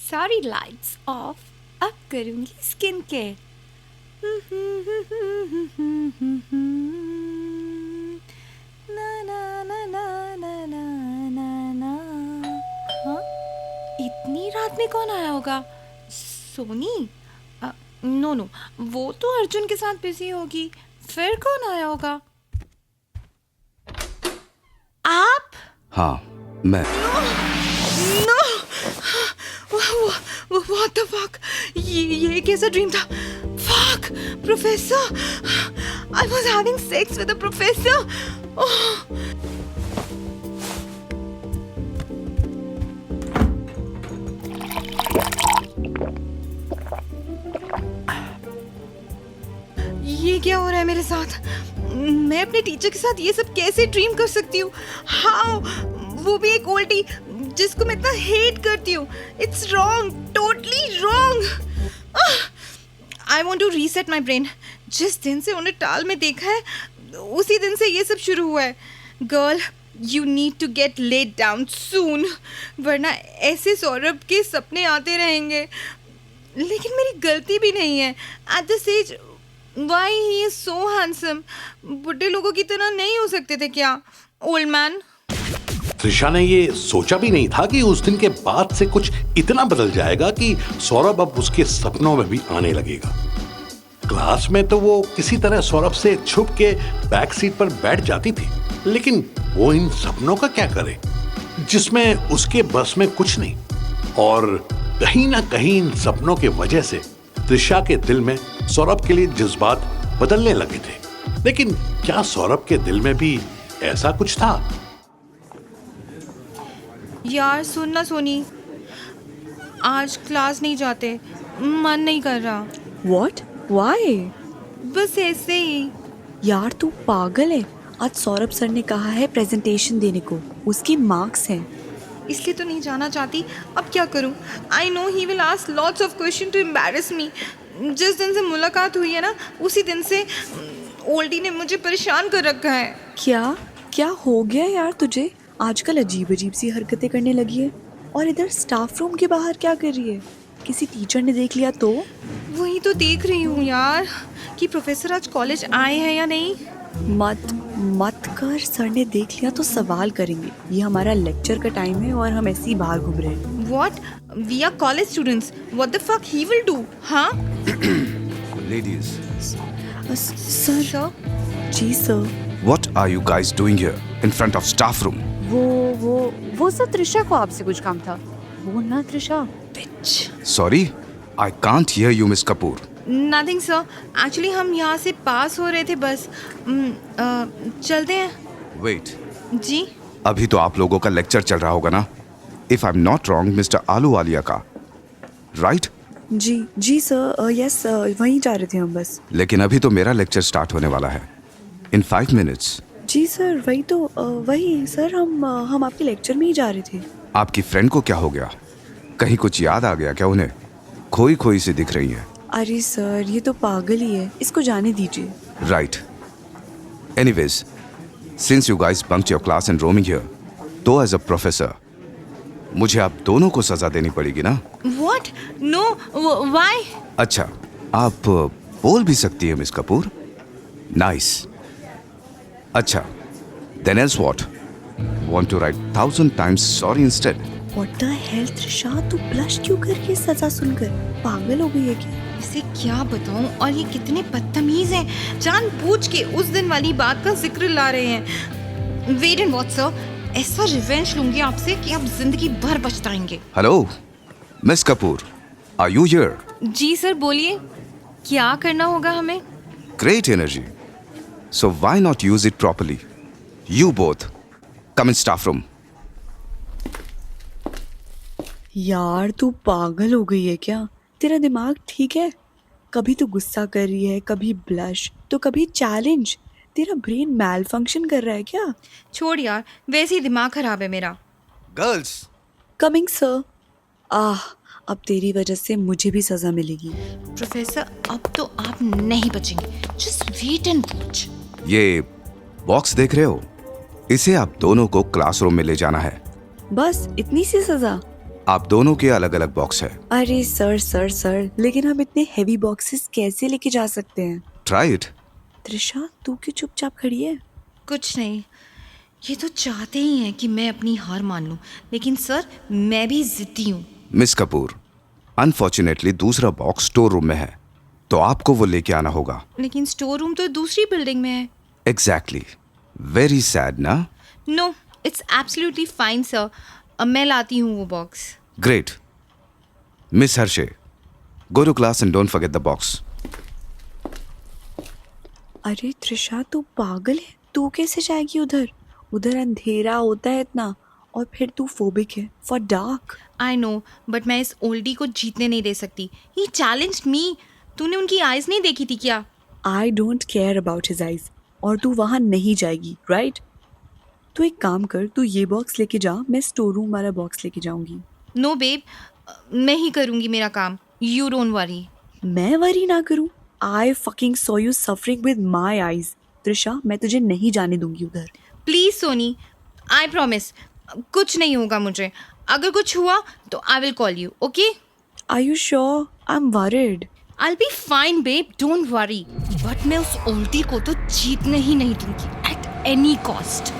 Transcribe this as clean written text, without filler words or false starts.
सारी lights off, अब करूंगी स्किन केयर। ना ना ना ना ना ना ना ना। हाँ, इतनी रात में कौन आया होगा? सोनी? नो नो, वो तो अर्जुन के साथ बिजी होगी। फिर कौन आया होगा? आप? हाँ, मैं। नो! What the fuck? ये कैसा ड्रीम था? Fuck! Professor! I was having sex with a professor! Oh. ये क्या हो रहा है मेरे साथ? मैं अपने टीचर के साथ ये सब कैसे ड्रीम कर सकती हूँ? हाउ? वो भी एक ओल्डी जिसको मैं इतना हेट करती हूँ। It's wrong, totally wrong. I want to reset my brain. जिस दिन से उन्हें टाल में देखा है, उसी दिन से ये सब शुरू हुआ है। Girl, you need to get let down soon, वरना ऐसे सौरभ के सपने आते रहेंगे। लेकिन मेरी गलती भी नहीं है। At this age Why he is so handsome? बुड्ढे लोगों की तरह नहीं हो सकते थे क्या? Old man. त्रिशा ने ये सोचा भी नहीं था कि उस दिन के बाद से कुछ इतना बदल जाएगा कि सौरभ अब उसके सपनों में भी आने लगेगा। क्लास में तो वो किसी तरह सौरभ से छुप के बैक सीट पर बैठ जाती थी, लेकिन वो इन सपनों का क्या करे जिसमें उसके बस में कुछ नहीं। और कहीं ना कहीं इन सपनों के वजह से त्रिशा के दिल में सौरभ के लिए जज्बात बदलने लगे थे। लेकिन क्या सौरभ के दिल में भी ऐसा कुछ था? यार सुन ना सोनी, आज क्लास नहीं जाते, मन नहीं कर रहा। What? Why? बस ऐसे ही। यार तू पागल है। आज सौरभ सर ने कहा है प्रेजेंटेशन देने को, उसकी मार्क्स हैं। इसलिए तो नहीं जाना चाहती, अब क्या करूं? I know he will ask lots of question to embarrass me. जिस दिन से मुलाकात हुई है ना, उसी दिन से ओल्डी ने मुझे परेशान कर रखा है। क्या क्या हो गया यार तुझे? आजकल अजीब अजीब सी हरकतें करने लगी है। और इधर स्टाफ रूम के बाहर क्या कर रही है? किसी टीचर ने देख लिया तो? वही तो देख रही हूँ यार कि प्रोफेसर आज कॉलेज आए हैं या नहीं। मत कर, सर ने देख लिया तो सवाल करेंगे। ये हमारा लेक्चर का टाइम है और हम ऐसे ही बाहर घूम रहे हैं। What? We are college students. What the fuck he will do? हाँ? Ladies, sir. जी sir. what are you guys doing here in front of staff room? वो सर त्रिशा को आपसे कुछ काम था। वो ना Trisha. Bitch. Sorry, I can't hear you, Miss Kapoor. Nothing sir. Actually हम यहाँ से पास हो रहे थे बस। चलते हैं। Wait, जी? अभी तो आप लोगों का लेक्चर चल रहा होगा ना? If I'm not wrong, Mr. Ahluwalia का, right? जी सर, यस वहीं जा रहे थे हम बस। लेकिन अभी तो मेरा लेक्चर स्टार्ट होने वाला है in 5 minutes. जी सर, वही सर, हम आपके लेक्चर में ही जा रहे थे। आपकी फ्रेंड को क्या हो गया? कहीं कुछ याद आ गया क्या उन्हें? खोई खोई सी दिख रही है। अरे सर, ये तो पागल ही है, इसको जाने दीजिए। Right. Anyways, since you guys bunked your class and roaming here, तो as a professor, मुझे आप दोनों को सजा देनी पड़ेगी ना? What? No. Why? अच्छा, आप बोल भी सकती है मिस कपूर। नाइस। अच्छा, then else what? Want to write 1000 times sorry instead? What the hell Trisha, तू ब्लश क्यों कर रही है सजा सुनकर? पागल हो गई है क्या? इसे क्या बताऊं, और ये कितने बदतमीज हैं, जानबूझ के उस दिन वाली बात का जिक्र ला रहे हैं। वेट एंड वॉच सर, ऐसा रिवेंज लूंगी आपसे कि आप जिंदगी भर पछताएंगे। Hello, miss Kapoor, are you here? जी सर बोलिए, क्या करना होगा हमें? Great energy. So why not use it properly? You both, come in staff room. यार तू पागल हो गई है क्या? तेरा दिमाग ठीक है? कभी तू गुस्सा कर रही है, कभी ब्लश, तो कभी चैलेंज। तेरा ब्रेन मैल फंक्शन कर रहा है क्या? छोड़ यार, वैसे ही दिमाग खराब है मेरा। Girls, coming sir. अब तेरी वजह से मुझे भी सजा मिलेगी। प्रोफेसर अब तो आप नहीं बचेंगे, जस्ट वेट एंड वॉच। ये बॉक्स देख रहे हो? इसे आप दोनों को क्लासरूम में ले जाना है। बस इतनी सी सजा? आप दोनों के अलग अलग बॉक्स है. अरे सर सर सर, लेकिन हम इतने हेवी बॉक्सेस कैसे लेके जा सकते हैं? Try it. त्रिशा, तू क्यों चुपचाप खड़ी है? कुछ नहीं, ये तो चाहते ही हैं कि मैं अपनी हार मान लूं, लेकिन सर मैं भी जिद्दी हूँ. मिस कपूर, अनफॉर्चुनेटली दूसरा बॉक्स स्टोर रूम में है, तो आपको वो लेके आना होगा. लेकिन स्टोर रूम तो दूसरी बिल्डिंग में है. एग्जैक्टली. वेरी सैड ना? No, it's absolutely fine sir. अब मैं लाती हूँ वो box. Great. Miss Harshe, go to class and don't forget the box. अरे त्रिशा, तू पागल है? तू कैसे जाएगी उधर? उधर अंधेरा होता है इतना, और फिर तू फोबिक है for dark. I know, but मैं इस ओल्डी को जीतने नहीं दे सकती. ही चैलेंज्ड मी. तूने उनकी आईज नहीं देखी थी क्या? I don't care about his eyes. और तू वहाँ नहीं जाएगी, राइट? तू एक काम कर, तू ये बॉक्स लेके जा, मैं स्टोर रूम वाला बॉक्स लेके जाऊंगी. नो बेब, मैं ही करूँगी मेरा काम. You don't worry. मैं वरी ना करूं? I fucking saw you suffering with my eyes. Trisha, मैं तुझे नहीं जाने दूंगी उधर. प्लीज सोनी, आई प्रॉमिस, कुछ नहीं होगा मुझे. अगर कुछ हुआ तो I will call you. Okay? Are you sure? I am worried. I'll be fine, babe. Don't worry. But मैं उस ओल्डी को तो जीतने ही नहीं दूंगी at any cost.